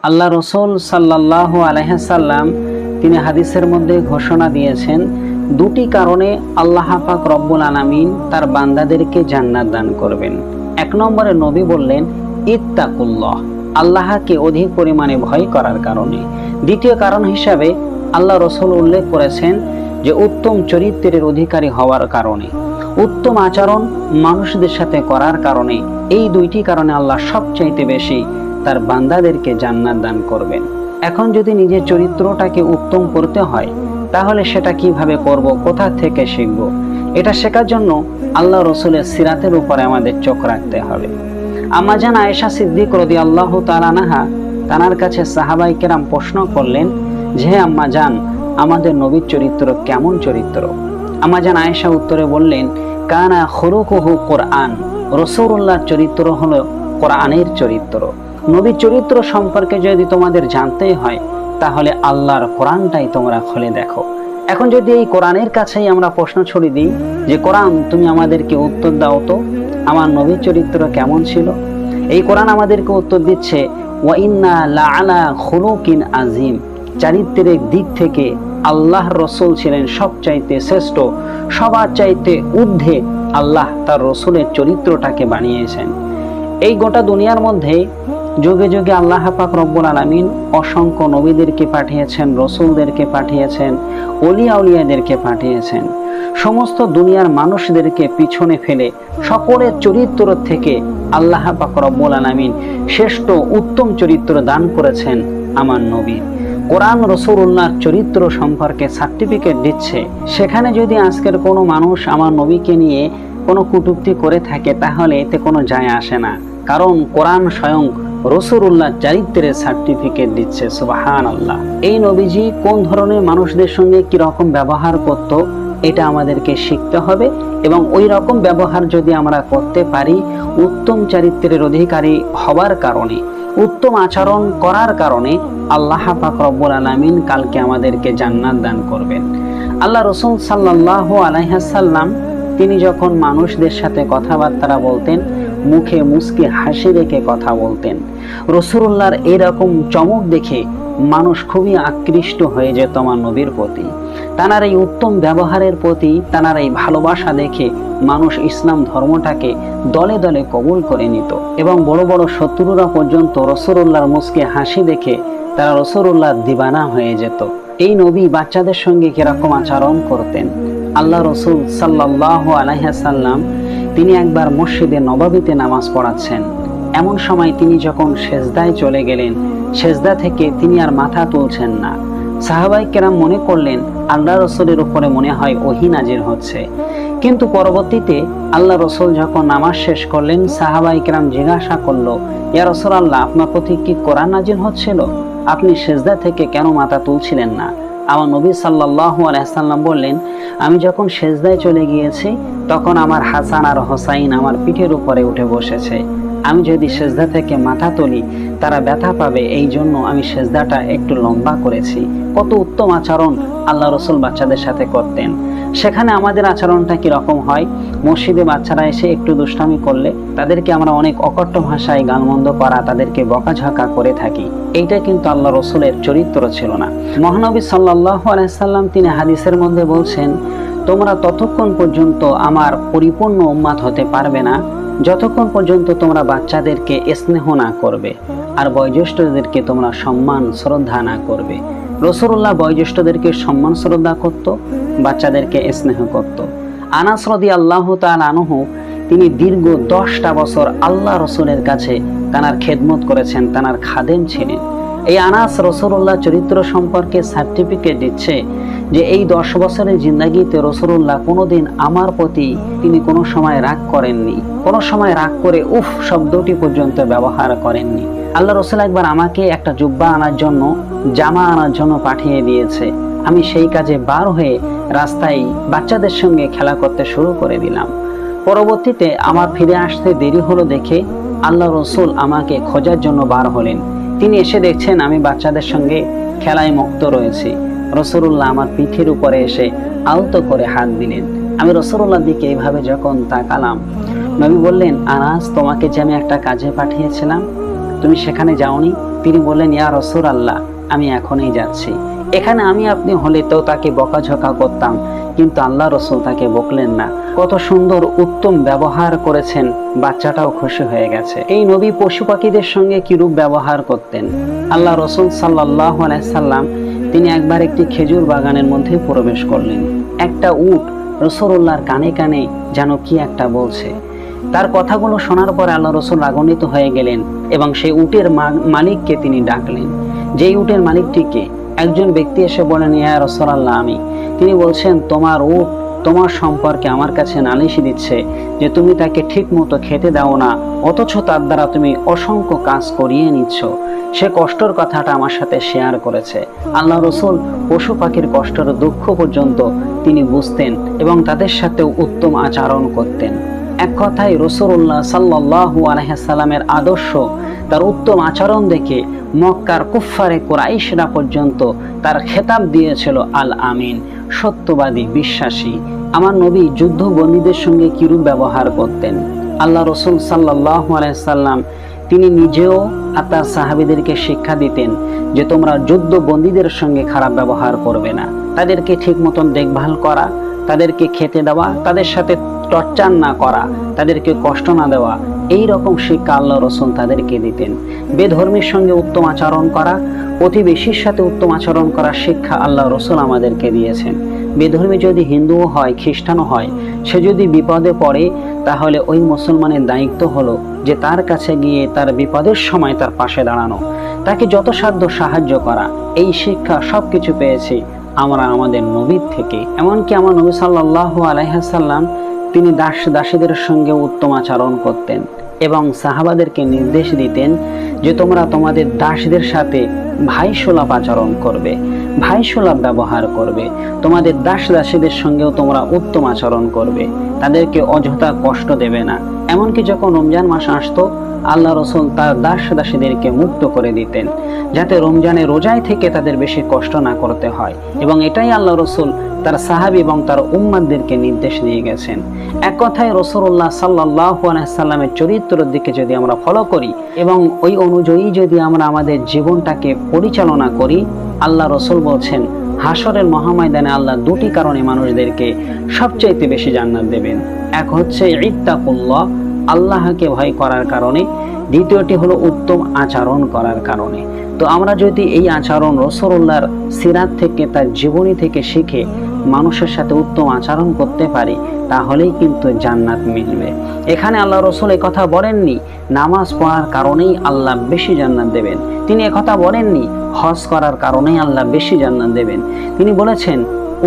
আল্লাহ রসুল সাল্লাল্লাহু আলাইহি সাল্লাম তিনি হাদিসের মধ্যে ঘোষণা দিয়েছেন, দুটি কারণে আল্লাহ পাক রব্বুল আলামিন তার বান্দাদেরকে জান্নাত দান করবেন। এক নম্বরে নবী বললেন ইত্তাকুল্লাহ, আল্লাহকে অধিক পরিমাণে ভয় করার কারণে। দ্বিতীয় কারণ হিসাবে আল্লাহ রসুল উল্লেখ করেছেন যে উত্তম চরিত্রের অধিকারী হওয়ার কারণে, উত্তম আচরণ মানুষদের সাথে করার কারণে। এই দুইটি কারণে আল্লাহ সবচাইতে বেশি তার বান্দাদেরকে জান্নাত দান করবেন। এখন যদি নিজের চরিত্রটাকে উত্তম করতে হয়, তাহলে সেটা কিভাবে করব, কোথা থেকে শিখব? এটা শেখার জন্য আল্লাহ রসুলের সিরাতের উপরে আমাদের চোখ রাখতে হবে। আম্মা জান আয়েশা সিদ্দিক রাদিয়াল্লাহু তাআলা আনহা, তার কাছে সাহাবায়ে কেরাম প্রশ্ন করলেন যে আম্মা জান, আমাদের নবীর চরিত্র কেমন চরিত্র? আম্মা জান আয়েশা উত্তরে বললেন, কানা খুলুকুহু কুরআন, রাসূলুল্লাহর চরিত্র হলো কোরআনের চরিত্র। নবীর চরিত্র সম্পর্কে যদি তোমাদের জানতেই হয়, তাহলে আল্লাহর কোরআনটাই তোমরা খুলে দেখো। এখন যদি এই কোরআনের কাছেই আমরা প্রশ্ন ছড়ি দিই যে কোরআন তুমি আমাদেরকে উত্তর দাও তো, আমার নবীর চরিত্র কেমন ছিল? এই কোরআন আমাদেরকে উত্তর দিচ্ছে ওয়া ইন্না লাআলা খুলুকিন আযীম, চারিত্রিক দিক থেকে আল্লাহর রসুল ছিলেন সবচাইতে শ্রেষ্ঠ, সবার চাইতে ঊর্ধ্বে আল্লাহ তার রসুলের চরিত্রটাকে বানিয়েছেন। এই গোটা দুনিয়ার মধ্যে যুগে যুগে আল্লাহ পাক রব্বুল আলামিন অসংখ্য নবীদেরকে পাঠিয়েছেন, রসুলদেরকে পাঠিয়েছেন, ওলিয়া উলিয়াদেরকে পাঠিয়েছেন। সমস্ত দুনিয়ার মানুষদেরকে পিছনে ফেলে সকলের চরিত্র থেকে আল্লাহ পাক রব্বুল আলামিন শ্রেষ্ঠ উত্তম চরিত্র দান করেছেন আমার নবী। কোরআন রাসূলুল্লাহর চরিত্র সম্পর্কে সার্টিফিকেট দিচ্ছে। সেখানে যদি আজকের কোনো মানুষ আমার নবীকে নিয়ে কোনো কটূক্তি করে থাকে, তাহলে এতে কোনো যায় আসে না, কারণ কোরআন স্বয়ং রাসূলুল্লাহর চরিত্রের সার্টিফিকেট দিচ্ছে। সুবহানাল্লাহ। এই নবীজি কোন ধরনের মানুষদের সঙ্গে কি রকম ব্যবহার করত, এটা আমাদেরকে শিখতে হবে, এবং ওই রকম ব্যবহার যদি আমরা করতে পারি, উত্তম চরিত্রের অধিকারী হওয়ার কারণে, উত্তম আচরণ করার কারণে আল্লাহ পাক রব্বুল আলামিন কালকে আমাদেরকে জান্নাত দান করবেন। আল্লাহ রাসূল সাল্লাল্লাহু আলাইহি সাল্লাম তিনি যখন মানুষদের সাথে কথাবার্তা বলতেন, মুখে মুস্কি হাসি রেখে কথা বলতেন। রাসূলুল্লাহর এরকম চমক দেখে মানুষ খুবই আকৃষ্ট হয়ে যেত আমার নবীর প্রতি। তার এই উত্তম ব্যবহারের প্রতি, তার এই ভালোবাসা দেখে মানুষ ইসলাম ধর্মটাকে দলে দলে কবুল করে নিত, এবং বড় বড় শত্রুরা পর্যন্ত রাসূলুল্লাহর মুস্কি হাসি দেখে তারা রাসূলুল্লাহর দিবানা হয়ে যেত। এই নবী বাচ্চাদের সঙ্গে কিরকম আচরণ করতেন? আল্লাহ রসুল সাল্লাল্লাহু আলাইহি সাল্লাম তিনি একবার মসজিদে নববীতে নামাজ পড়াচ্ছেন। এমন সময় তিনি যখন সেজদায় চলে গেলেন, সেজদা থেকে তিনি আর মাথা তুলছেন না। সাহাবায়ে কেরাম মনে করলেন আল্লাহ রসুলের উপরে মনে হয় ওহী নাজিল হচ্ছে। কিন্তু পরবর্তীতে আল্লাহ রসুল যখন নামাজ শেষ করলেন, সাহাবায়ে কেরাম জিজ্ঞাসা করলো, ইয়া রাসূলুল্লাহ, আপনার প্রতি কি কোরআন নাজিল হচ্ছিল? আপনি সেজদা থেকে কেন মাথা তুলছিলেন না? আমার নবী সাল্লাল্লাহু আলাইহি সাল্লাম বললেন, আমি যখন সেজদায় চলে গিয়েছি, তখন আমার হাসান আর হোসাইন আমার পিঠের উপরে উঠে বসেছে। আমি যদি সেজদা থেকে মাথা তুলি, তারা ব্যথা পাবে, এই জন্য আমি সেজদাটা একটু লম্বা করেছি। কত উত্তম আচরণ আল্লাহ রসুল বাচ্চাদের সাথে করতেন। সেখানে আমাদের আচরণটা কিরকম হয়? মসজিদে বাচ্চারা এসে একটু দুষ্টামি করলে তাদেরকে আমরা অনেক অকট্য ভাষায় গালমন্দ করা, তাদেরকে বকাঝকা করে থাকি। এইটা কিন্তু আল্লাহ রসুলের চরিত্র ছিল না। মহানবী সাল্লাল্লাহু আলাইহি সাল্লাম তিনি হাদিসের মধ্যে বলছেন, তোমরা ততক্ষণ পর্যন্ত আমার পরিপূর্ণ উম্মাত হতে পারবে না যতক্ষণ পর্যন্ত তোমরা বাচ্চাদেরকে স্নেহ না করবে আর বয়োজ্যেষ্ঠদেরকে তোমরা সম্মান শ্রদ্ধা না করবে। রাসূলুল্লাহ বয়োজ্যেষ্ঠদেরকে সম্মান শ্রদ্ধা করত, বাচ্চাদেরকে স্নেহ করত। আনাস রাদিয়াল্লাহু তাআলা আনহু তিনি দীর্ঘ 10টা বছর আল্লাহ রসুলের কাছে তানার খেদমত করেছেন, তানার খাদেম ছিলেন। এই আনাস রাসূলুল্লাহ চরিত্র সম্পর্কে সার্টিফিকেট দিচ্ছে যে এই 10 বছরের জিন্দাগিতে রাসূলুল্লাহ কোনোদিন আমার প্রতি তিনি কোনো সময় রাগ করেননি, কোনো সময় রাগ করে উফ শব্দটি পর্যন্ত ব্যবহার করেননি। আল্লাহ রসুল একবার আমাকে একটা জুব্বা আনার জন্য, জামা আনার জন্য পাঠিয়ে দিয়েছে। আমি সেই কাজে বার হয়ে রাস্তায় বাচ্চাদের সঙ্গে খেলা করতে শুরু করে দিলাম। পরবর্তীতে আমার ফিরে আসতে দেরি হলো দেখে আল্লাহ রসুল আমাকে খোঁজার জন্য বার হলেন। তিনি এসে দেখছেন আমি বাচ্চাদের সঙ্গে খেলায় মুক্ত রয়েছি। রাসূলুল্লাহ আমার পিঠের উপরে এসে আলতো করে হাত দিলেন। আমি রাসূলুল্লাহর দিকে এইভাবে যখন তাকালাম, নবী বললেন, আনাস, তোমাকে যে আমি একটা কাজে পাঠিয়েছিলাম, তুমি সেখানে যাওনি? তিনি বললেন, ইয়া রাসূলুল্লাহ, আমি এখনই যাচ্ছি। এখানে আমি আপনি হলে তো তাকে বকাঝকা করতাম, কিন্তু আল্লাহ রাসূল তাকে বকলেন না। কত সুন্দর উত্তম ব্যবহার করেছেন, বাচ্চাটাও খুশি হয়ে গেছে। এই নবী পশু পাখিদের সঙ্গে কিরূপ ব্যবহার করতেন। আল্লাহ রাসূল সাল্লাল্লাহু আলাইহি সাল্লাম তিনি একবার একটি খেজুর বাগানের মধ্যে প্রবেশ করলেন। একটা উট রাসূলুল্লাহর কানে কানে যেন কি একটা বলছে। তার কথাগুলো শোনার পর আল্লাহ রাসূল রাগান্বিত হয়ে গেলেন এবং সেই উটের মালিককে তিনি ডাকলেন। যেই উটের মালিকটিকে একজন ব্যক্তি এসে বলেন, ইয়া রাসূলুল্লাহ, আমি। তিনি বলছেন, তোমার উট তোমার সম্পর্কে আমার কাছে নালিশ দিচ্ছে যে তুমি তাকে ঠিক মতো খেতে দাও না, অথচ তার দ্বারা তুমি অসংখ্য কাজ করিয়ে নিচ্ছ। সে কষ্টের কথাটা আমার সাথে শেয়ার করেছে। আল্লাহ রাসূল পশু পাখির কষ্টের দুঃখ পর্যন্ত তিনি বুঝতেন এবং তাদের সাথে উত্তম আচরণ করতেন। এক কথায় রাসূলুল্লাহ সাল্লাল্লাহু আলাইহি সাল্লামের আদর্শ, তার উত্তম আচরণ দেখে মক্কার কুফফারে কুরাইশরা পর্যন্ত তার খেতাব দিয়েছিল আল আমিন, সত্যবাদী, বিশ্বাসী। আমার নবী যুদ্ধ বন্দীদের সঙ্গে কিরূপ ব্যবহার করতেন। আল্লাহ রাসূল সাল্লাল্লাহু আলাইহি সাল্লাম তিনি নিজেও আর তার সাহাবীদেরকে শিক্ষা দিতেন যে তোমরা যুদ্ধ বন্দীদের সঙ্গে খারাপ ব্যবহার করবে না, তাদেরকে ঠিক মতন দেখভাল করা, তাদেরকে খেতে দেওয়া, তাদের সাথে টর্চার না করা, তাদেরকে কষ্ট না দেওয়া, এই রকম শিক্ষা আল্লাহ রাসূল তাদেরকে দিতেন। বেধর্মীর সঙ্গে উত্তম আচরণ করা, প্রতিবেশীর সাথে উত্তম আচরণ করার শিক্ষা আল্লাহ রাসূল আমাদেরকে দিয়েছেন। বেধর্মী যদি হিন্দুও হয়, খ্রিস্টানও হয়, সে যদি বিপদে পড়ে, তাহলে ওই মুসলমানের দায়িত্ব হলো যে তার কাছে গিয়ে তার বিপদের সময় তার পাশে দাঁড়ানো, তাকে যত সাধ্য সাহায্য করা। এই শিক্ষা সবকিছু পেয়েছি আমরা আমাদের নবীর থেকে। এমনকি আমার নবী সাল্লাল্লাহু আলাইহি সাল্লাম তিনি দাসীদের সঙ্গে উত্তম আচরণ করতেন এবং সাহাবাদেরকে নির্দেশ দিতেন যে তোমরা তোমাদের দাসদের সাথে ভাইসুলভ আচরণ করবে, ভাইসুলভ ব্যবহার করবে, তোমাদের দাসীদের সঙ্গেও তোমরা উত্তম আচরণ করবে, তাদেরকে অযথা কষ্ট দেবে না। এমনকি যখন রমজান মাস আসতো, আল্লাহ রাসূল তার দাসীদেরকে মুক্ত করে দিতেন যাতে রমজানে রোজায় থেকে তাদের বেশি কষ্ট না করতে হয়, এবং এটাই আল্লাহ রাসূল তার সাহাবী এবং তার উম্মতদেরকে নির্দেশ দিয়ে গেছেন। এক কথায় রাসূলুল্লাহ সাল্লাল্লাহু আলাইহি সাল্লামের চরিত্রের দিকে যদি আমরা ফলো করি এবং ওই অনুযায়ী যদি আমরা আমাদের জীবনটাকে পরিচালনা করি, আল্লাহ রাসূল বলছেন হাসরের মহাময়দানে আল্লাহ দুটি কারণে মানুষদেরকে সবচাইতে বেশি জান্নাত দেবেন। এক হচ্ছে ইত্তাকুল্লাহ, আল্লাহকে ভয় করার কারণে, দ্বিতীয়টি হলো উত্তম আচরণ করার কারণে। তো আমরা যদি এই আচরণ রাসূলুল্লাহর সিরাত থেকে, তার জীবনী থেকে শিখে মানুষের সাথে উত্তম আচরণ করতে পারি, তাহলেই কিন্তু জান্নাত মিলবে। এখানে আল্লাহ রাসূল এই কথা বলেননি নামাজ পড়ার কারণেই আল্লাহ বেশি জান্নাত দেবেন, তিনি একথা বলেননি হজ করার কারণেই আল্লাহ বেশি জান্নাত দেবেন। তিনি বলেছেন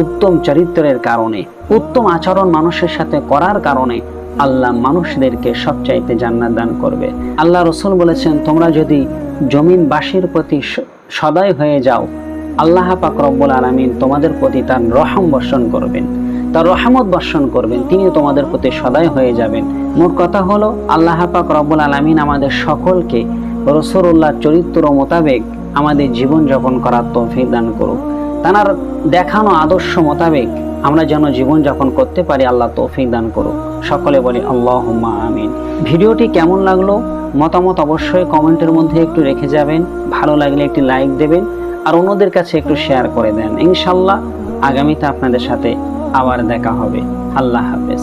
উত্তম চরিত্রের কারণে, উত্তম আচরণ মানুষের সাথে করার কারণে আল্লাহ মানুষদেরকে সবচাইতে জান্নাত দান করবে। আল্লাহ রাসূল বলেছেন তোমরা যদি জমিনবাসীর প্রতি সদয় হয়ে যাও, আল্লাহ পাক রব্বুল আলামিন তোমাদের প্রতি তার রহম বর্ষণ করবেন, তার রহমত বর্ষণ করবেন, তিনি তোমাদের প্রতি সদয় হয়ে যাবেন। মোট কথা হলো আল্লাহ পাক রব্বুল আলামিন আমাদের সকলকে রাসূলুল্লাহর চরিত্র মোতাবেক আমাদের জীবন যাপন করার তৌফিক দান করুক। তার দেখানো আদর্শ মোতাবেক আমরা যেন জীবন যাপন করতে পারি, আল্লাহ তৌফিক দান করুক। সকলে বলি আল্লাহুম্মা আমিন। ভিডিওটি কেমন লাগলো মতামত অবশ্যই কমেন্টের মধ্যে একটু রেখে যাবেন, ভালো লাগলে একটি লাইক দেবেন আর অন্যদের কাছে একটু শেয়ার করে দেন। ইনশাআল্লাহ আগামীতে আপনাদের সাথে আবার দেখা হবে। আল্লাহ হাফেজ।